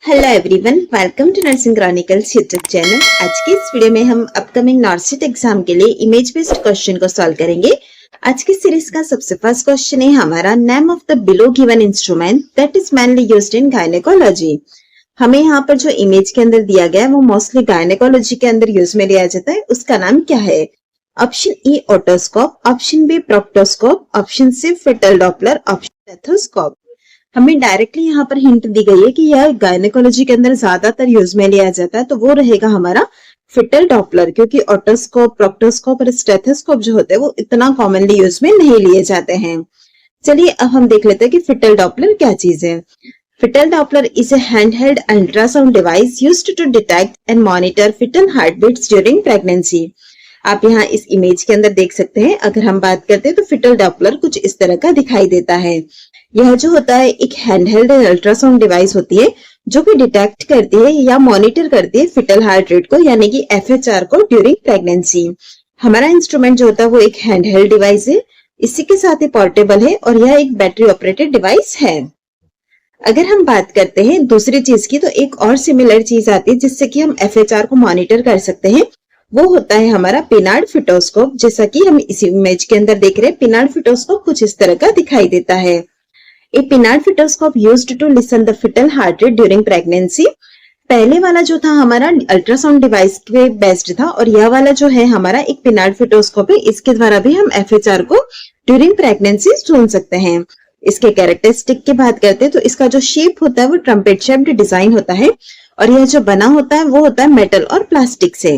Hello everyone, welcome to Nursing Chronicles YouTube channel. आज की इस वीडियो में हम अपकमिंग नॉर्सिट एग्जाम के लिए इमेज बेस्ड क्वेश्चन को सॉल्व करेंगे। आज की सीरीज का सबसे फर्स्ट क्वेश्चन है हमारा, name of the below given instrument that is mainly used in gynaecology. हमें यहाँ पर जो इमेज के अंदर दिया गया है वो मोस्टली गायनेकोलॉजी के अंदर यूज में लिया जाता है। उसका नाम क्या है? Option A otoscope, option B proctoscope, option C foetal Doppler, option stethoscope. हमें डायरेक्टली यहाँ पर हिंट दी गई है कि यह गायनेकोलॉजी के अंदर ज्यादातर यूज में लिया जाता है, तो वो रहेगा हमारा फिटल डॉपलर, क्योंकि ऑटोस्कोप, प्रोक्टोस्कोप और स्टेथोस्कोप जो होते हैं वो इतना कॉमनली यूज में नहीं लिए जाते हैं। चलिए अब हम देख लेते हैं कि फिटल डॉपलर क्या चीज है। Foetal Doppler is a handheld ultrasound device used to detect and monitor foetal heart beats during pregnancy. आप यहाँ इस इमेज के अंदर देख सकते हैं। अगर हम बात करते हैं तो फिटल डॉपलर कुछ इस तरह का दिखाई देता है। यह जो होता है एक हैंडहेल्ड अल्ट्रासाउंड डिवाइस होती है जो कि डिटेक्ट करती है या मॉनिटर करती है फिटल हार्ट रेट को, यानी कि एफएचआर को ड्यूरिंग प्रेगनेंसी। हमारा इंस्ट्रूमेंट जो होता है वो एक हैंडहेल्ड डिवाइस है, इसी के साथ ही पोर्टेबल है और यह एक बैटरी ऑपरेटेड डिवाइस है। अगर हम बात करते हैं दूसरी चीज की, तो एक और सिमिलर चीज आती है जिससे कि हम एफएचआर को मॉनिटर कर सकते हैं। वो होता है हमारा पिनार्ड फिटोस्कोप। जैसा कि हम इस इमेज के अंदर देख रहे हैं, पिनार्ड फिटोस्कोप कुछ इस तरह का दिखाई देता है। A Pinard fetoscope used to listen the fetal heart rate during pregnancy। पहले वाला जो था हमारा अल्ट्रासाउंड डिवाइस पे बेस्ड था और यह वाला जो है हमारा एक पिनार्ड फिटोस्कोप है। इसके द्वारा भी हम एफएचआर को ड्यूरिंग प्रेगनेंसी सुन सकते हैं। इसके कैरेक्टरिस्टिक की बात करते हैं तो इसका जो शेप होता है वो ट्रम्पेट शेप्ड डिजाइन होता है और यह जो बना होता है वो होता है मेटल और प्लास्टिक से।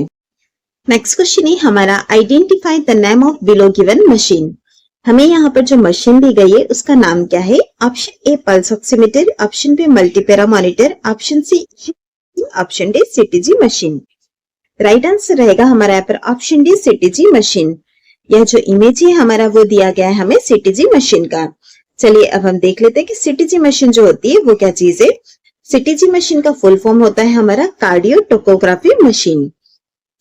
नेक्स्ट क्वेश्चन है हमारा, identify the name of below given machine. हमें यहाँ पर जो मशीन दी गई है उसका नाम क्या है? Option A pulse oximeter, option B multipara monitor, option C, option D CTG machine. Right answer रहेगा हमारा यहाँ पर ऑप्शन डी सीटीजी मशीन। यह जो इमेज है हमारा वो दिया गया है हमें सीटीजी मशीन का। चलिए अब हम देख लेते हैं कि सीटीजी मशीन जो होती है वो क्या चीज है। सीटीजी मशीन का फुल फॉर्म होता है हमारा कार्डियो टोकोग्राफी मशीन।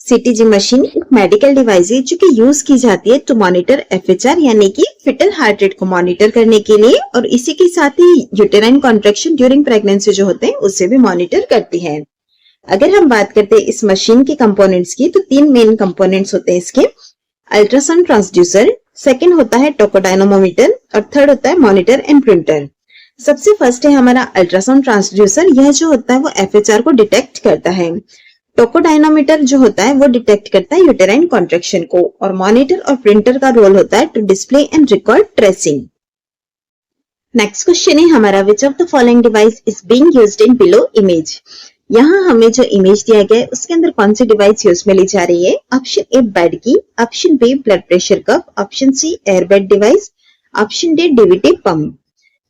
सीटीजी मशीन एक मेडिकल डिवाइस है जो कि यूज की जाती है टू मॉनिटर एफएचआर, यानी कि फिटल हार्ट रेट को मॉनिटर करने के लिए, और इसी के साथ ही यूटेराइन कॉन्ट्रैक्शन ड्यूरिंग प्रेगनेंसी जो होते हैं उससे भी मॉनिटर करती है। अगर हम बात करते हैं इस मशीन के कंपोनेंट्स की, तो तीन मेन कंपोनेंट्स होते हैं इसके। अल्ट्रासाउंड ट्रांसड्यूसर, सेकेंड होता है टोकोडायनोमोमीटर और थर्ड होता है मॉनिटर एंड प्रिंटर। सबसे फर्स्ट है हमारा अल्ट्रासाउंड ट्रांसड्यूसर। यह जो होता है वो एफएचआर को डिटेक्ट करता है। टोकोडायनोमीटर जो होता है वो डिटेक्ट करता है यूटेराइन कॉन्ट्रैक्शन को, और मॉनिटर और प्रिंटर का रोल होता है to display and record tracing. Next question है हमारा, which of the following device is being used in below image. यहाँ हमें जो इमेज दिया गया है उसके अंदर कौन सी डिवाइस यूज में ली जा रही है? ऑप्शन ए बेड की, option B blood pressure cuff, option C airbed device, option D DVT pump.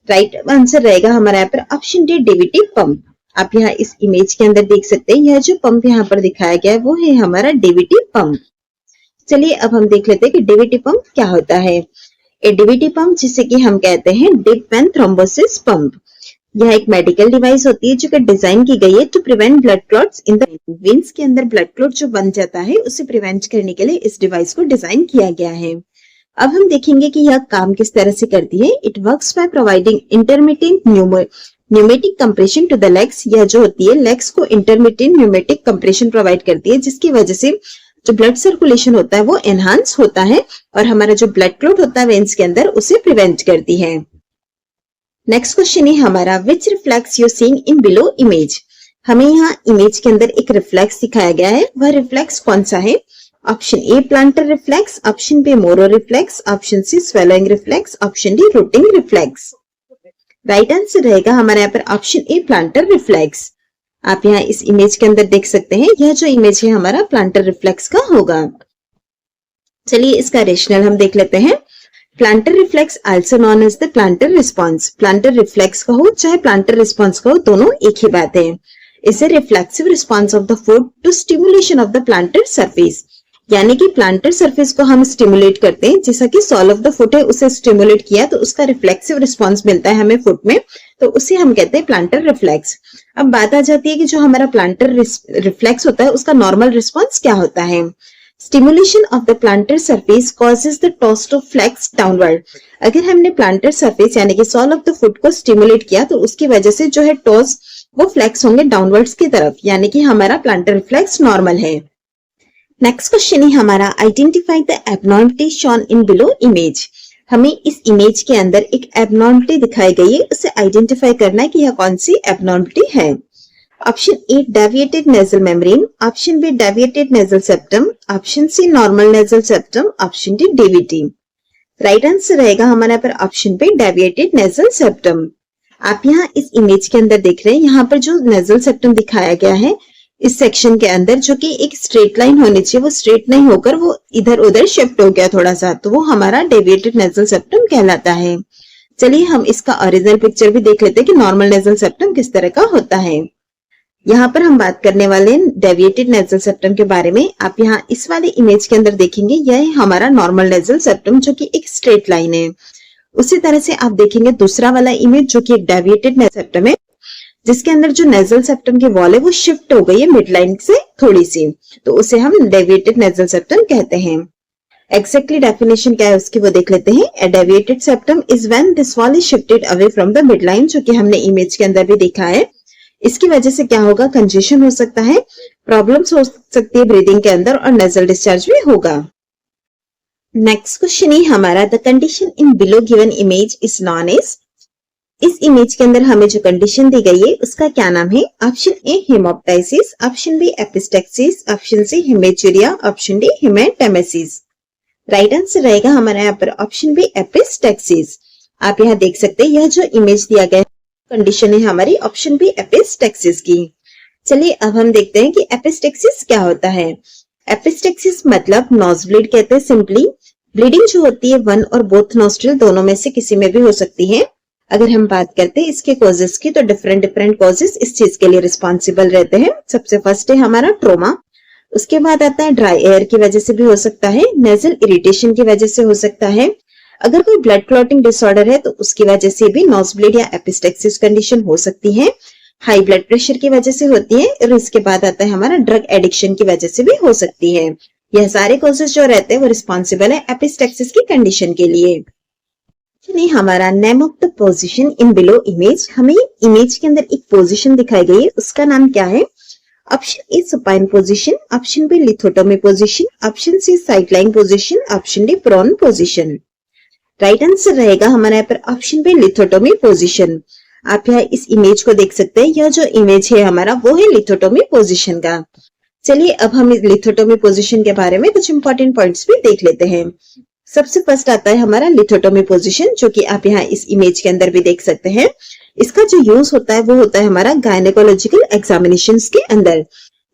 Right answer रहेगा हमारा यहाँ पर ऑप्शन डी डीवीटी पंप। आप यहाँ इस इमेज के अंदर देख सकते हैं, यह जो पंप यहाँ पर दिखाया गया है वो है हमारा डीवीटी पंप। चलिए अब हम देख लेते हैं कि डीवीटी पंप क्या होता है। ए डीवीटी पंप जिसे कि हम कहते हैं डीप वेन थ्रोम्बोसिस पंप। यह एक मेडिकल डिवाइस होती है जो कि डिजाइन की गई है to prevent blood clots in the veins. के अंदर ब्लड क्लॉट जो बन जाता है उसे प्रिवेंट करने के लिए इस डिवाइस को डिजाइन किया गया है। अब हम देखेंगे कि यह काम किस तरह से करती है। It works by providing intermittent pneumatic compression to the legs. यह जो होती है लेग्स को इंटरमिटेंट न्यूमेटिक कंप्रेशन प्रोवाइड करती है, जिसकी वजह से जो ब्लड सर्कुलेशन होता है वो एनहांस होता है और हमारा जो ब्लड क्लॉट होता है वेन्स के अंदर उसे प्रिवेंट करती है। नेक्स्ट क्वेश्चन है हमारा, which reflex you seeing in below image. हमें यहाँ इमेज के अंदर एक रिफ्लेक्स दिखाया गया है, वह रिफ्लेक्स कौन सा है? Option A plantar reflex, option B Moro reflex, option C swallowing reflex, option D rooting reflex. Right answer रहेगा हमारे यहाँ पर ऑप्शन ए प्लांटर रिफ्लेक्स। आप यहाँ इस इमेज के अंदर देख सकते हैं, यह जो इमेज है हमारा प्लांटर रिफ्लेक्स का होगा। चलिए इसका रेशनल हम देख लेते हैं। Plantar reflex also known as the plantar response. Plantar reflex का हो चाहे प्लांटर रिस्पॉन्स का हो, दोनों एक ही बात है। Is a reflexive response of the foot to stimulation of the plantar surface, यानी कि प्लांटर सरफेस को हम स्टिमुलेट करते हैं। जैसा कि सॉल ऑफ द फुट है उसे स्टिमुलेट किया तो उसका रिफ्लेक्सिव रिस्पांस मिलता है हमें फुट में, तो उसे हम कहते हैं प्लांटर रिफ्लेक्स। अब बात आ जाती है कि जो हमारा प्लांटर रिफ्लेक्स होता है उसका नॉर्मल रिस्पांस क्या होता है। Stimulation of the plantar surface causes the toes to flex downward. अगर हमने प्लांटर सरफेस यानी कि सॉल ऑफ द फुट को स्टिमुलेट किया तो उसकी वजह से जो है टोस वो फ्लैक्स होंगे डाउनवर्ड्स की तरफ, यानी कि हमारा प्लांटर रिफ्लेक्स नॉर्मल है। नेक्स्ट क्वेश्चन है हमारा, identify the abnormality shown in below image. हमें इस इमेज के अंदर एक एबनॉर्मलिटी दिखाई गई है, उसे आइडेंटिफाई करना है कि यह कौन सी एबनॉर्मलिटी है। Option A deviated nasal membrane, option B deviated nasal septum, option C normal nasal septum, option D DVT. Right answer रहेगा हमारे यहाँ पर ऑप्शन पे डेविएटेड नेजल सेप्टम। आप यहाँ इस इमेज के अंदर देख रहे हैं, यहाँ पर जो नेजल सेप्टम दिखाया गया है इस सेक्शन के अंदर, जो कि एक स्ट्रेट लाइन होनी चाहिए, वो स्ट्रेट नहीं होकर वो इधर उधर शिफ्ट हो गया थोड़ा सा, तो वो हमारा डेविएटेड नेजल सेप्टम कहलाता है। चलिए हम इसका ओरिजिनल पिक्चर भी देख लेते हैं कि नॉर्मल नेजल सेप्टम किस तरह का होता है। यहाँ पर हम बात करने वाले हैं डेविएटेड नेजल सेप्टम के बारे में। आप यहाँ इस वाले इमेज के अंदर देखेंगे, यह है हमारा नॉर्मल नेजल सेप्टम जो कि एक स्ट्रेट लाइन है। उसी तरह से आप देखेंगे दूसरा वाला इमेज जो कि एक डेविएटेड नेजल सेप्टम है, जिसके अंदर जो नेजल सेप्टम की वॉल है वो शिफ्ट हो गई है मिड लाइन से थोड़ी सी, तो उसे हम डेविएटेड नेजल सेप्टम कहते हैं। एक्जैक्टली डेफिनेशन क्या है उसकी वो देख लेते हैं। A deviated septum is when this wall is shifted away from the midline, जो कि हमने इमेज के अंदर भी देखा है। इसकी वजह से क्या होगा, कंजेशन हो सकता है, प्रॉब्लम्स हो सकती है ब्रीदिंग के अंदर, और नेजल डिस्चार्ज भी होगा। नेक्स्ट क्वेश्चन है हमारा, the condition in below given image is known as. इस इमेज के अंदर हमें जो कंडीशन दी गई है उसका क्या नाम है। Option A haemoptysis, option B epistaxis, option C haematuria, option D haematemesis. Right answer रहेगा हमारे यहाँ पर ऑप्शन बी एपिस्टेक्सिस। आप यहाँ देख सकते हैं यह जो इमेज दिया गया कंडीशन है हमारी ऑप्शन बी एपिस्टेक्सिस की। चलिए अब हम देखते हैं कि एपिस्टेक्सिस क्या होता है। एपिस्टेक्सिस मतलब नोज ब्लीड कहते हैं सिंपली। ब्लीडिंग जो होती है वन और बोथ नोस्ट्रिल दोनों में से किसी में भी हो सकती है। अगर हम बात करते हैं इसके कॉजेस की, तो डिफरेंट डिफरेंट कॉजेस इस चीज के लिए रिस्पॉन्सिबल रहते हैं। सबसे फर्स्ट है हमारा ट्रोमा, उसके बाद आता है ड्राई एयर की वजह से भी हो सकता है, नेजल इरिटेशन की वजह से हो सकता है, अगर कोई ब्लड क्लॉटिंग डिसऑर्डर है तो उसकी वजह से भी नोज ब्लीड या एपिस्टेक्सिस कंडीशन हो सकती है, हाई ब्लड प्रेशर की वजह से होती है, और इसके बाद आता है हमारा ड्रग एडिक्शन की वजह से भी हो सकती है। यह सारे कॉजेस जो रहते हैं वो रिस्पॉन्सिबल है एपिस्टेक्सिस की कंडीशन के लिए। नहीं, हमारा name of the position in below image, हमें इमेज के अंदर एक पोजीशन दिखाई गई है, उसका नाम क्या है। Option A supine position, option B lithotomy position, option C sideline position, option D prone position. Right answer रहेगा हमारे यहाँ पर ऑप्शन बी लिथोटोमी पोजीशन। आप यहाँ इस इमेज को देख सकते हैं, यह जो इमेज है हमारा वो है लिथोटोमी पोजीशन का। चलिए अब हम इस लिथोटोमी पोजीशन के बारे में कुछ इंपॉर्टेंट पॉइंट्स भी देख लेते हैं। सबसे फर्स्ट आता है हमारा लिथोटोमी पोजीशन, जो कि आप यहाँ इस इमेज के अंदर भी देख सकते हैं। इसका जो यूज होता है वो होता है हमारा गायनेकोलॉजिकल एग्जामिनेशंस के अंदर,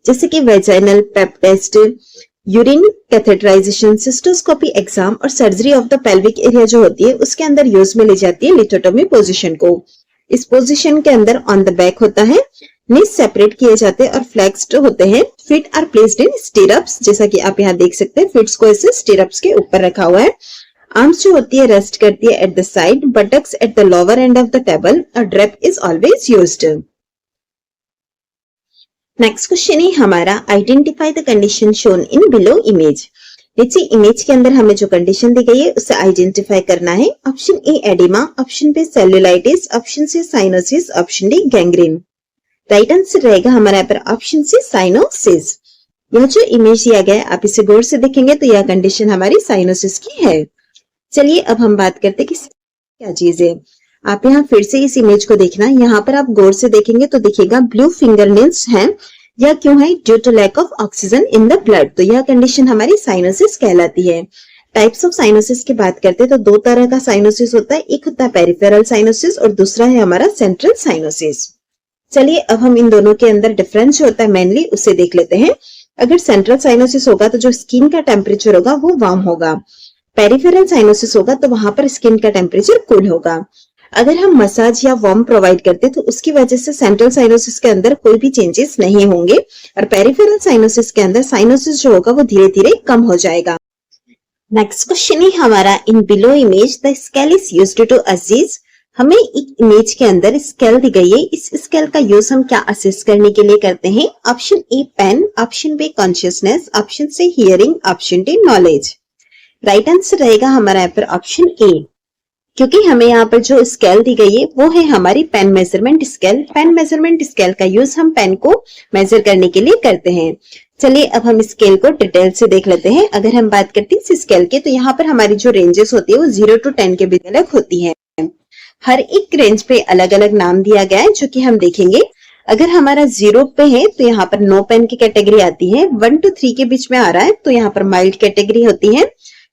जैसे कि vaginal pap test, urine catheterisation, cystoscopy exam और surgery of the pelvic area जो होती है उसके अंदर यूज में ली जाती है लिथोटोमी पोजीशन को। इस पोजीशन के अंदर ऑन द बैक होता है, नीज सेपरेट किए जाते हैं और फ्लेक्स्ड होते हैं, feet are placed in stirrups, जैसा कि आप यहाँ देख सकते हैं फीट्स को ऐसे स्टीरअप्स के ऊपर रखा हुआ है। आर्म्स जो होती है रेस्ट करती है at the side, buttocks at the lower end of the table, a drape is always used. Next question है हमारा, identify the condition shown in below image. नीचे इमेज के अंदर हमें जो कंडीशन दी गई है उसे आइडेंटिफाई करना है। Option A oedema, option B cellulitis, option C cyanosis, option D gangrene. Right answer रहेगा हमारे यहाँ पर ऑप्शन सी साइनोसिस। यह जो इमेज दिया गया है आप इसे गौर से देखेंगे तो यह कंडीशन हमारी साइनोसिस की है। चलिए अब हम बात करते हैं कि क्या चीज है। आप यहाँ फिर से इस इमेज को देखना, यहाँ पर आप गौर से देखेंगे तो दिखेगा ब्लू फिंगरनेल्स हैं। यह क्यों है? Due to lack of oxygen in the blood. तो यह कंडीशन हमारी साइनोसिस कहलाती है। टाइप्स ऑफ साइनोसिस की बात करते हैं तो दो तरह का साइनोसिस होता है, एक होता है पेरिफेरल साइनोसिस और दूसरा है हमारा सेंट्रल साइनोसिस। चलिए अब हम इन दोनों के अंदर डिफरेंस जो होता है मेनली उसे देख लेते हैं। अगर सेंट्रल साइनोसिस होगा तो जो स्किन का टेम्परेचर होगा वो वार्म होगा, पेरिफेरल साइनोसिस होगा तो वहां पर स्किन का टेम्परेचर कूल होगा। अगर हम मसाज या वार्म प्रोवाइड करते तो उसकी वजह से सेंट्रल साइनोसिस के अंदर कोई भी चेंजेस नहीं होंगे और पेरिफेरल साइनोसिस के अंदर साइनोसिस जो होगा वो धीरे धीरे कम हो जाएगा। नेक्स्ट क्वेश्चन है हमारा, in below image the scale is used to assess. हमें एक इमेज के अंदर स्केल दी गई है, इस स्केल का यूज हम क्या असेस करने के लिए करते हैं। Option A pain, option B consciousness, option C hearing, option D knowledge. Right answer रहेगा हमारा यहाँ पर ऑप्शन ए। क्योंकि हमें यहाँ पर जो स्केल दी गई है वो है हमारी pain measurement scale. Pain measurement scale का यूज हम पेन को मेजर करने के लिए करते हैं। चलिए अब हम स्केल को डिटेल से देख लेते हैं। अगर हम बात करते हैं इस स्केल के, तो यहाँ पर हमारी जो रेंजेस होती है वो 0 to 10 के बीच अलग होती है। हर एक रेंज पे अलग अलग नाम दिया गया है जो कि हम देखेंगे। अगर हमारा 0 पे है तो यहाँ पर नो पेन की कैटेगरी आती है। 1 to 3 के बीच में आ रहा है तो यहाँ पर माइल्ड कैटेगरी होती है।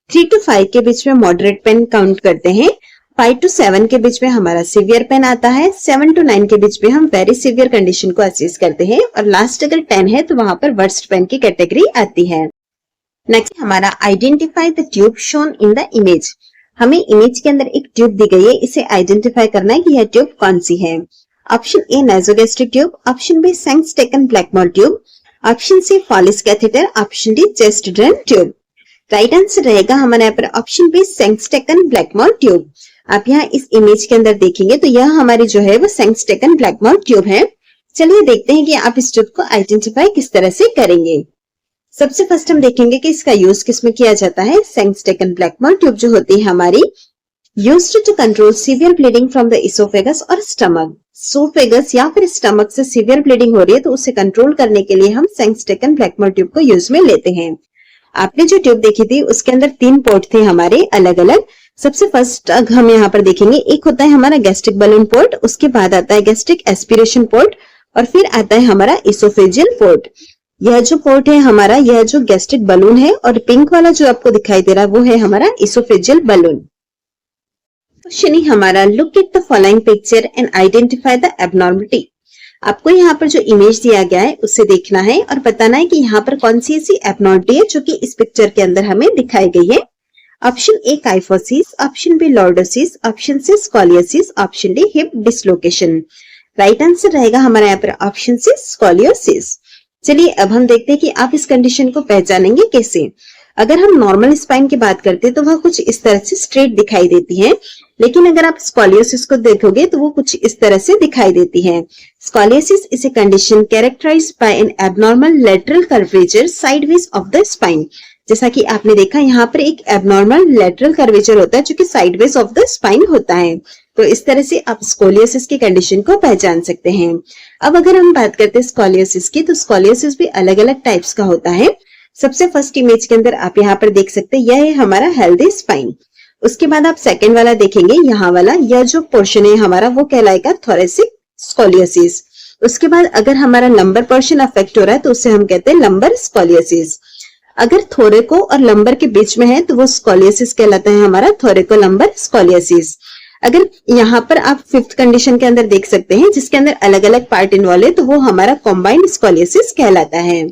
3 to 5 के बीच में मॉडरेट पेन काउंट करते हैं। 5 to 7 के बीच में हमारा सीवियर पेन आता है। 7 to 9 के बीच में हम वेरी सीवियर कंडीशन को असेस करते हैं। और लास्ट अगर 10 है तो वहां पर वर्स्ट पेन की कैटेगरी आती है। नेक्स्ट हमारा identify the tube shown in the image. हमें इमेज के अंदर एक ट्यूब दी गई है, इसे आइडेंटिफाई करना है कि यह ट्यूब कौन सी है। Option A nasogastric tube, option B Sengstaken Blakemore tube, option C Foley's catheter, option D chest drain tube. Right answer रहेगा हमारे यहाँ पर option B Sengstaken Blakemore tube. आप यहाँ इस इमेज के अंदर देखेंगे तो यह हमारी जो है वो सेंस-टेकन ब्लैकमोर ट्यूब है। चलिए देखते हैं कि आप इस ट्यूब को आइडेंटिफाई किस तरह से करेंगे। सबसे फर्स्ट हम देखेंगे कि इसका यूज किसमें किया जाता है। सेंस-टेकन ब्लैकमोर ट्यूब जो होती है हमारी used to control severe bleeding from the oesophagus और स्टमक। सोफेगस या फिर स्टमक से सीवियर ब्लीडिंग हो रही है तो उसे कंट्रोल करने के लिए हम सेंस-टेकन ब्लैकमोर ट्यूब को यूज में लेते हैं। आपने जो ट्यूब देखी थी उसके अंदर 3 पोर्ट थे हमारे अलग अलग। सबसे फर्स्ट हम यहाँ पर देखेंगे, एक होता है हमारा गैस्ट्रिक बलून पोर्ट, उसके बाद आता है गैस्ट्रिक एस्पिरेशन पोर्ट और फिर आता है हमारा इसोफेजियल पोर्ट। यह जो पोर्ट है हमारा, यह जो गैस्ट्रिक बलून है और पिंक वाला जो आपको दिखाई दे रहा है वो है हमारा इसोफेजियल बलून। क्वेश्चन ही हमारा look at the following picture and identify the abnormality. आपको यहाँ पर जो इमेज दिया गया है उसे देखना है और बताना है कि यहाँ पर कौन सी ऐसी एबनॉर्मलिटी है जो कि इस पिक्चर के अंदर हमें दिखाई गई है। Option A kyphosis, option B lordosis, option C scoliosis, option D hip dislocation. Right answer रहेगा हमारे यहाँ पर ऑप्शन सी स्कोलियोसिस। चलिए अब हम देखते हैं कि आप इस कंडीशन को पहचानेंगे कैसे। अगर हम नॉर्मल स्पाइन की बात करते हैं तो वह कुछ इस तरह से स्ट्रेट दिखाई देती है, लेकिन अगर आप स्कोलियोसिस को देखोगे तो वो कुछ इस तरह से दिखाई देती है। Scoliosis is a condition characterised by an abnormal lateral curvature sideways of the spine. जैसा कि आपने देखा यहाँ पर एक एबनॉर्मल लेटरल कर्वेचर होता है जो कि साइडवेज ऑफ द स्पाइन होता है। तो इस तरह से आप स्कोलियोसिस की कंडीशन को पहचान सकते हैं। अब अगर हम बात करते हैं स्कोलियोसिस की, तो स्कोलियोसिस भी अलग अलग टाइप्स का होता है। सबसे फर्स्ट इमेज के अंदर आप यहाँ पर देख सकते हैं, यह है हमारा हेल्दी स्पाइन। उसके बाद आप सेकेंड वाला देखेंगे, यहाँ वाला यह जो पोर्शन है हमारा वो कहलाएगा थोरेसिक स्कोलियोसिस। उसके बाद अगर हमारा लंबर पोर्शन अफेक्ट हो रहा है तो उसे हम कहते हैं लंबर स्कोलियोसिस। अगर थोरेको और लंबर के बीच में है तो वो स्कोलियोसिस कहलाता है हमारा थोरेको लंबर स्कोलियोसिस। अगर यहाँ पर आप फिफ्थ कंडीशन के अंदर देख सकते हैं जिसके अंदर अलग अलग पार्ट इन्वॉल्व है तो वो हमारा कॉम्बाइंड स्कोलियोसिस कहलाता है।